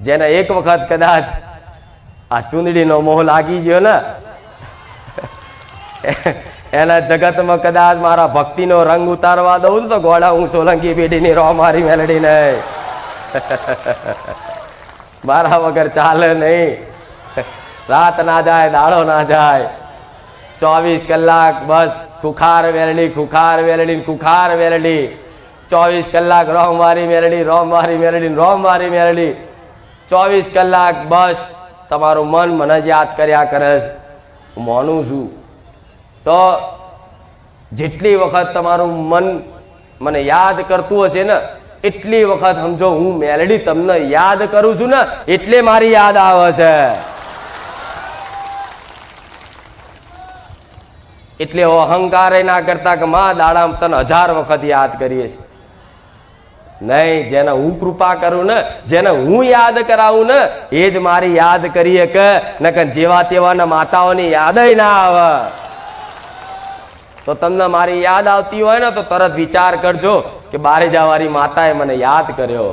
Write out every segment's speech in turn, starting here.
જેને એક વખત કદાચ આ ચૂંદડીનો મોહ લાગી ગયો ને, એના જગતમાં કદાચ મારા ભક્તિનો રંગ ઉતારવા દઉં તો ગોળા હું સોલંકી પેઢીની રો મારી મેલડી નહીં, મારા વગર ચાલે નહીં. રાત ના જાય, દાડો ના જાય, 24 કલાક બસ ખુખાર વેલડી, ખુખાર વેલડી, ખુખાર વેલડી. 24 કલાક રોમ મારી મેલડી, રોમ મારી મેલડી, રોમ મારી મેલડી. 24 કલાક બસ તમારું મન મને જ યાદ કર્યા કરે છે. હું માનું છું તો જેટલી વખત તમારું મન મને યાદ કરતું હશે ને, એટલી વખત સમજો હું મેલડી તમને યાદ કરું છું ને, એટલે મારી યાદ આવે છે. એટલે અહંકાર ના કરતા કે માં દાડામાં તને 1000 વખત યાદ કરીએ છીએ. નહીં, જેને હું કૃપા કરું ને, જેને હું યાદ કરાવું ને, એ જ મારી યાદ કરીએ કે નકર જેવા તેવાના માતાઓની યાદ ના આવે. તો તમને મારી યાદ આવતી હોય ને તો તરત વિચાર કરજો કે બારેજાવાળી માતાએ મને યાદ કર્યો.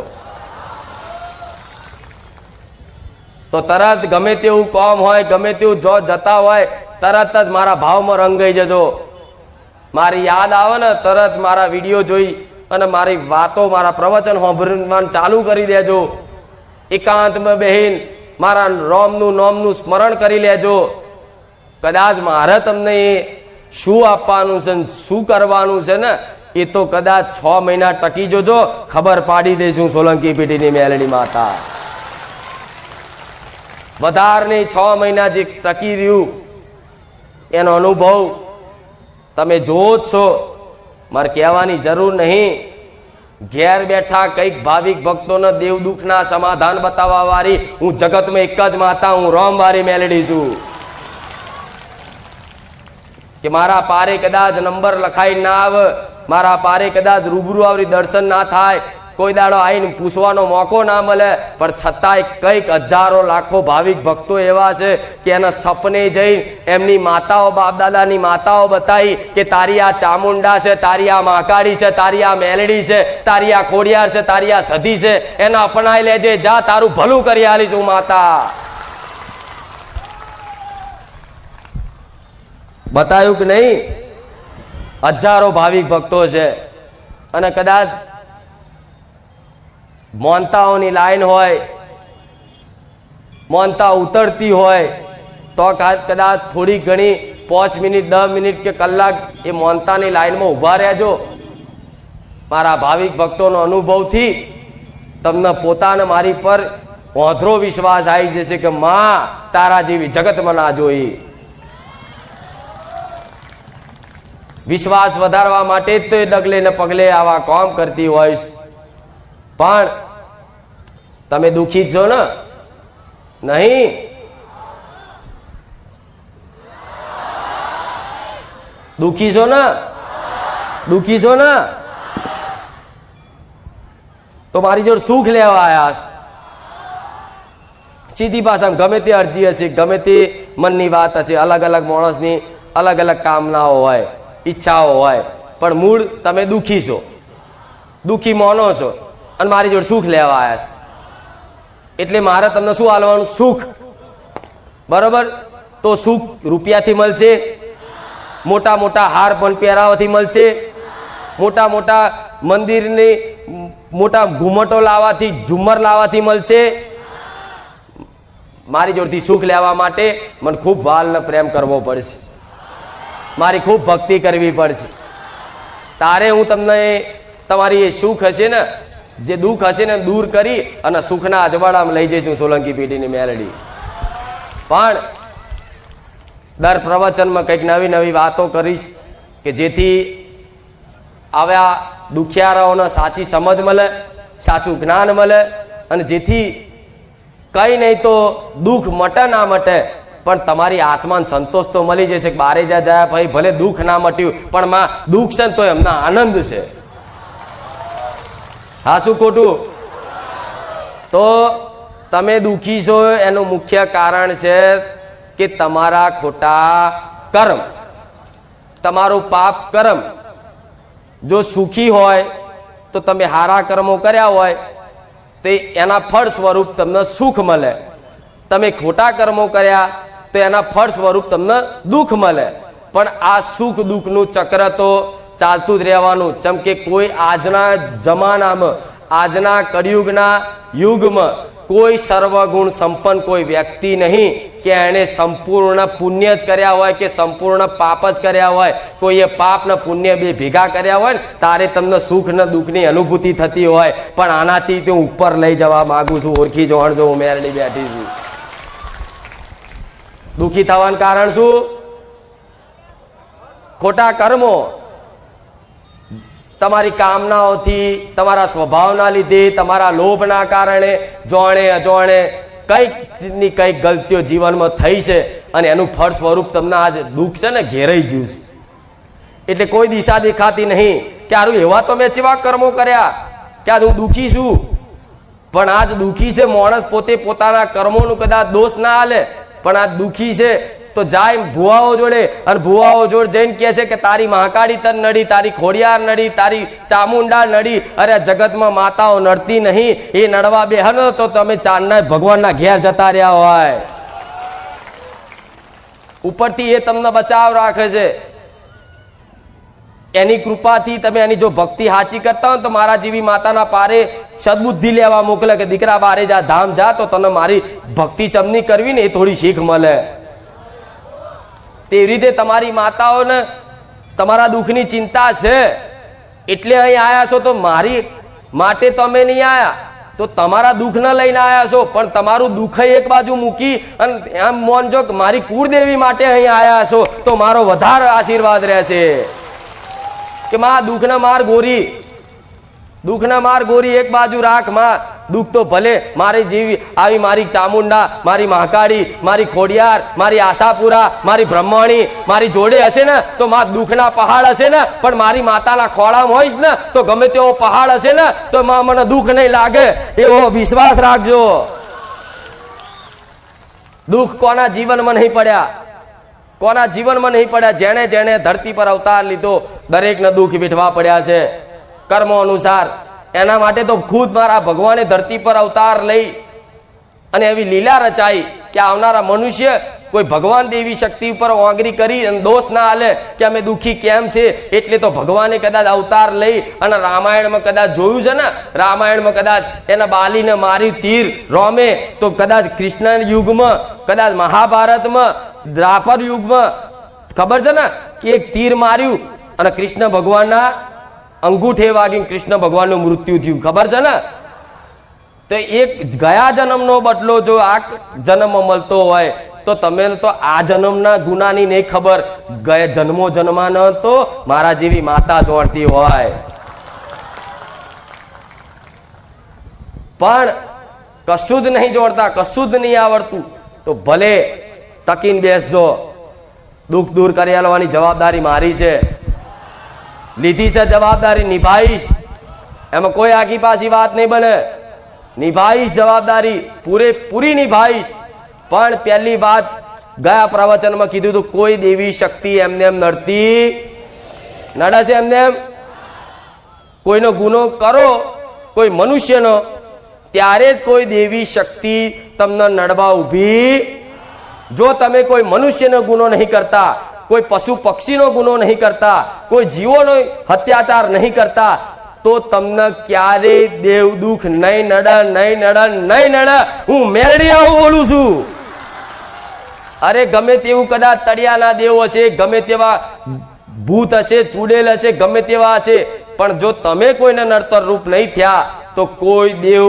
તો તરત ગમે તેવું કોમ હોય, ગમે તેવું જો જતા હોય, તરત જ મારા ભાવમાં રંગાઈ જજો. મારી યાદ આવે ને તરત મારા વિડીયો જોઈ અને મારી વાતો, મારા પ્રવચન સાંભળવાનું ચાલુ કરી દેજો. એકાંતમાં બેહીન મારા રોમનું નોમનું સ્મરણ કરી લેજો. કદાચ મારે તમને એ શું આપવાનું છે, શું કરવાનું છે ને, એ તો કદાચ 6 મહિના ટકી જોજો, ખબર પાડી દઈશું સોલંકી પેઢીની મેલડી માતા. વધારે 6 મહિના જે ટકી રહ્યું એનો અનુભવ તમે જોવો જ છો, મારે કહેવાની જરૂર નહીં. ઘેર બેઠા કઈક ભાવિક ભક્તોને દેવ દુઃખના સમાધાન બતાવવા વાળી હું જગતમાં એક જ માતા, હું રોમ વાળી મેલડી છું. કે મારા પારે કદાચ નંબર લખાઈ ના આવે, મારા પારે કદાચ રૂબરૂ આવરી દર્શન ના થાય, કોઈ દાડો આવીને પૂછવાનો મોકો ના મળે, પણ છતાંય કઈક હજારો લાખો ભાવિક ભક્તો એવા છે કે એના સપને જઈ એમની માતાઓ, બાપ દાદાની માતાઓ બતાવી કે તારી આ ચામુંડા છે, તારી આ મહાકાળી છે, તારી આ મેલડી છે, તારી આ ખોડિયાર છે, તારી આ સધી છે, એને અપનાઈ લેજે, જા તારું ભલું કરી આલીશ હું માતા. બતાવ્યું કે નહીં? હજારો ભાવિક ભક્તો છે. અને કદાચ મોનતાઓની લાઈન હોય, મોનતા ઉતરતી હોય તો કદાચ થોડી ઘણી 5 મિનિટ 10 મિનિટ કે કલાક એ મોનતાની લાઈનમાં ઉભા રહેજો. મારા ભાવિક ભક્તોનો અનુભવથી તમને પોતાને મારી પર ઓંધળો વિશ્વાસ આવી જશે કે માં તારા જેવી જગતમાં ના જોઈ. વિશ્વાસ વધારવા માટે જ તો એ ડગલે ને પગલે આવા કામ કરતી હોય. પણ તમે દુખી છો ને? નહીં. દુખી છો ને? દુખી છો ને? તો મારી જોડે સુખ લેવા આયા. સીધી ભાષામાં ગમે તે અરજી હશે, ગમે તે મનની વાત હશે, અલગ અલગ માણસની અલગ અલગ કામનાઓ હોય, ઈચ્છાઓ હોય, પણ મૂળ તમે દુખી છો, દુખી માનો છો અને મારી જોડે સુખ લેવા આવ્યા છે. એટલે મારે તમને શું આલવાનું? સુખ. બરોબર? તો સુખ રૂપિયાથી મળશે, મોટા મોટા હાર પણ પહેરાવાથી મળશે, મોટા મોટા મંદિરની મોટા ઘુમટો લાવવાથી, ઝુમ્મર લાવવાથી મળશે. મારી જોડથી સુખ લેવા માટે મને ખૂબ વાલ ને પ્રેમ કરવો પડશે, મારી ખૂબ ભક્તિ કરવી પડશે. તારે હું તમને તમારી એ સુખ હશે ને, જે દુઃખ હશે ને દૂર કરી અને સુખના અજવાળામાં લઈ જઈશું સોલંકી પેઢીની મેલડી. પણ દર પ્રવચનમાં કંઈક નવી નવી વાતો કરીશ કે જેથી આવ્યા દુખિયારાઓને સાચી સમજ મળે, સાચું જ્ઞાન મળે, અને જેથી કઈ નહીં તો દુઃખ મટે ના મટે પણ તમારી આત્માને સંતોષ તો મળી જશે કે બારે જાય ભાઈ ભલે દુઃખ ના મટ્યું પણ માં દુઃખ છે તો એમના આનંદ છે. હા, શું ખોટું? તો તમે દુઃખી છો એનું મુખ્ય કારણ છે કે તમારા ખોટા કર્મ, તમારું પાપ કર્મ. જો સુખી હોય તો તમે સારા કર્મો કર્યા હોય તો તો એના ફળ સ્વરૂપ તમને સુખ મળે. તમે ખોટા કર્મો કર્યા તો એના ફળ સ્વરૂપ તમને દુઃખ મળે. પણ આ સુખ દુઃખનું ચક્ર તો ચાલતું જ રહેવાનું. જેમ કે કોઈ આજના જમાનામાં, આજના કળિયુગના યુગમાં કોઈ સર્વગુણ સંપન્ન કોઈ વ્યક્તિ નહીં કે એને સંપૂર્ણ પુણ્ય જ કર્યા હોય કે સંપૂર્ણ પાપ જ કર્યા હોય. કોઈએ પાપ ને પુણ્ય બે ભેગા કર્યા હોય ને તારે તમને સુખ ને દુઃખની અનુભૂતિ થતી હોય. પણ આનાથી હું ઉપર લઈ જવા માંગુ છું. ઓળખી જોણજો, હું મેરડી બેઠી છું. દુઃખી થવાનું કારણ શું? ખોટા કર્મો, તમારી કામનાઓથી, તમારા સ્વભાવના લીધે, તમારા લોભના કારણે જોણે અજોણે કઈક ની કઈક ગલતીઓ જીવનમાં થઈ છે અને એનું ફળ સ્વરૂપ તમને આજ દુઃખ છે ને ઘેરાઈ ગયું છે. એટલે કોઈ દિશા દેખાતી નહીં કે આરું એવા તો મેં કેવા કર્મો કર્યા કે આજ હું દુઃખી છું. પણ આજ દુઃખી છે માણસ પોતે પોતાના કર્મોનું કદાચ દોષ ના હાલે, પણ આજ દુઃખી છે તો જાય ભુવાઓ જોડે અને ભુવાઓ જોડે જઈને કહે છે કે તારી મહાકાળી તન નડી, તારી ખોડિયાર નડી, તારી ચામુંડા નડી. અરે જગતમાં માતાઓ નડતી નહીં, એ નડવા બેહનો તો તમે ચાંદના ભગવાનના ઘેર જતા રહ્યા હોય. ઉપરથી એ તમને બચાવ રાખે છે. એની કૃપાથી તમે એની જો ભક્તિ સાચી કરતા હો તો મારા જેવી માતાના પારે સદબુદ્ધિ લેવા મોકલે કે દીકરા બારે જા, ધામ જા, તો તને મારી ભક્તિ ચમની કરવી ને એ થોડી શીખ મળે. તેવી રીતે તમારી માતાઓને તમારા દુઃખની ચિંતા છે એટલે અહીં આયા છો. તો મારી માટે તમે નહીં આયા તો તમારા દુઃખ ન લઈને આયા છો. પણ તમારું દુઃખ એક બાજુ મૂકી અને એમ માનજો કે મારી કુળદેવી માટે અહીં આયા છો તો મારો વધારે આશીર્વાદ રહેશે. કે માં દુઃખના માર ગોરી, દુઃખના માર ગોરી એક બાજુ રાખ માં. દુઃખ તો ભલે મારી જેવી આવી મારી ચામુંડા, મારી મહાકાળી, મારી ખોડિયાર, મારી આશાપુરા, મારી બ્રહ્મણી મારી જોડે હશે ને તો માં દુઃખના પહાડ હશે ને, પણ મારી માતાના ખોળામાં હોઈશ ને તો ગમે તેવો પહાડ હશે ને તો માં મને દુઃખ નહીં લાગે, એવો વિશ્વાસ રાખજો. દુઃખ કોના જીવનમાં નહીં પડ્યા, કોના જીવનમાં નહીં પડ્યા? જેણે જેણે ધરતી પર અવતાર લીધો દરેકને દુઃખ વેઠવા પડ્યા છે કર્મો અનુસાર. એના માટે તો ખુદ મારા ભગવાને ધરતી પર અવતાર લઈ અને એવી લીલા રચાઈ કે આવનારા મનુષ્ય કોઈ ભગવાન દેવી શક્તિ ઉપર ઓંગરી કરી અને દોષ ના હાલે કે અમે દુઃખી કેમ છે. એટલે તો ભગવાને કદાચ અવતાર લઈ અને રામાયણમાં કદાચ જોયું છે ને, રામાયણમાં કદાચ એના બાલીને મારી તીર રોમે તો કદાચ કૃષ્ણ યુગમાં, કદાચ મહાભારતમાં, દ્વાપર યુગમાં ખબર છે ને કે એક તીર માર્યું અને કૃષ્ણ ભગવાનના અંગૂઠે વાગી કૃષ્ણ ભગવાનનું મૃત્યુ થયું. ખબર છે ને? તો એક ગયા જન્મનો બદલો જો આ જન્મમાં મળતો હોય તો તમે તો આ જન્મના ગુનાની નહીં ખબર, ગયા જન્મો જન્માનો તો મારા જેવી માતા જોડતી હોય. પણ કશું જ નહીં જોડતા, કશું જ નહીં આવડતું તો ભલે તકીને બેસજો. દુઃખ દૂર કરી આલવાની જવાબદારી મારી છે, લીધી છે જવાબદારી, નિભાઈશ. એમાં કોઈ આગી પાછી વાત નહીં બને. નિભાઈશ જવાબદારી, પૂરેપૂરી નિભાઈશ. પણ પહેલી વાત ગયા પ્રવચનમાં કીધું હતું, કોઈ દેવી શક્તિ એમને એમ નડતી નડે છે એમને એમ. કોઈનો ગુનો કરો કોઈ મનુષ્યનો ત્યારે જ કોઈ દેવી શક્તિ તમને નડવા ઊભી. જો તમે કોઈ મનુષ્યનો ગુનો નહીં કરતા, કોઈ પશુ પક્ષીનો ગુનો નહીં કરતા, કોઈ જીવોનો અત્યાચાર નહીં કરતા તો તમને ક્યારેય દેવ દુઃખ નહીં નડે, નહીં નડે, નહીં નડે. હું મેરડી આવું બોલું છું. અરે ગમે તેવું કદાચ તળિયાના દેવ હશે, ગમે તેવા ભૂત હશે, ચૂડેલ હશે, ગમે તેવા હશે, પણ જો તમે કોઈને નડતર રૂપ નહીં થયા તો કોઈ દેવ,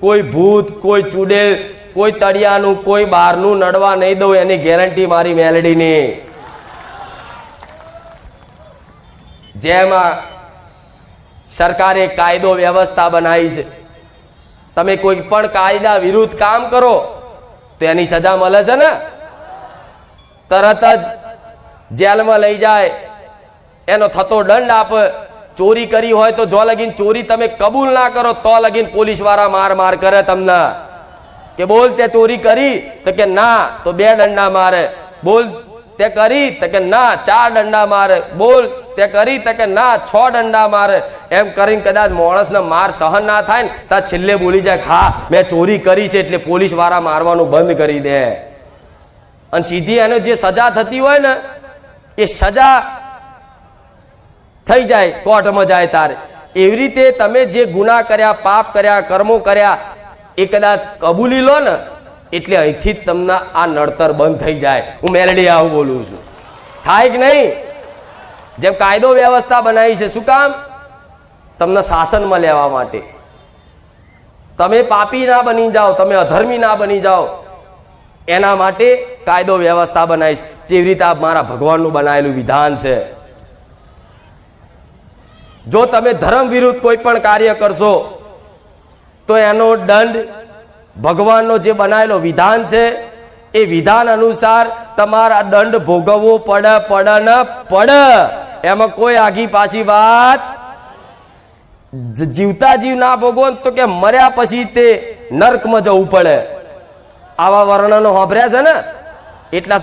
કોઈ ભૂત, કોઈ ચૂડેલ, કોઈ તળિયાનું, કોઈ બહારનું નડવા નહીં દઉં, એની ગેરંટી મારી મેલડીની. જેમાં સરકારે કાયદો વ્યવસ્થા બનાવી છે, તમે કોઈ પણ કાયદા વિરુદ્ધ કામ કરો તો એની સજા મળે છે ને, તરત જ જેલમાં લઈ જાય, એનો થતો દંડ આપે. ચોરી કરી હોય તો જો લગીન ચોરી તમે કબૂલ ના કરો તો લગીન પોલીસ વાળા માર માર કરે તમને કે બોલ તે ચોરી કરી, તો કે ના, તો 2 દંડા મારે. બોલ તે કરી તો કે ના 4 દંડા મારે, બોલ તે કરી તો કે ના 6 દંડા મારે. એમ કરીને કદાચ માણસને માર સહન ના થાય ને તો છેલ્લે બોલી જાય હા મેં ચોરી કરી છે એટલે પોલીસ વાળા મારવાનું બંધ કરી દે. અને સીધી એને જે સજા થતી હોય ને એ સજા થઈ જાય કોર્ટમાં જાય તારે. એવી રીતે તમે જે ગુનાહ કર્યા, પાપ કર્યા, કર્મો કર્યા એ કદાચ કબૂલી લો ને એટલે અહીંથી જ તમને આ નડતર બંધ થઈ જાય. હું મેલડી આવું બોલું છું. થાય કે નહીં? જેમ કાયદો વ્યવસ્થા બનાવી છે, શું કામ? તમને શાસનમાં લેવા માટે. તમે પાપી ના બની જાઓ, તમે અધર્મી ના બની જાઓ, એના માટે કાયદો વ્યવસ્થા બનાવી છે. તેવી રીતે આ મારા ભગવાનનું બનાવેલું વિધાન છે. જો તમે ધર્મ વિરુદ્ધ કોઈ પણ કાર્ય કરશો તો એનો દંડ ભગવાનનો જે બનાવેલો વિધાન છે એ વિધાન અનુસાર તમારા દંડ ભોગવવો પડે. એમાં કોઈ આગી પાછી વાત. જીવતા જીવ ના ભોગવો તો કે મર્યા પછી તે નર્કમાં જવું પડે. આવા વર્ણનો સાંભળ્યા છે ને એટલા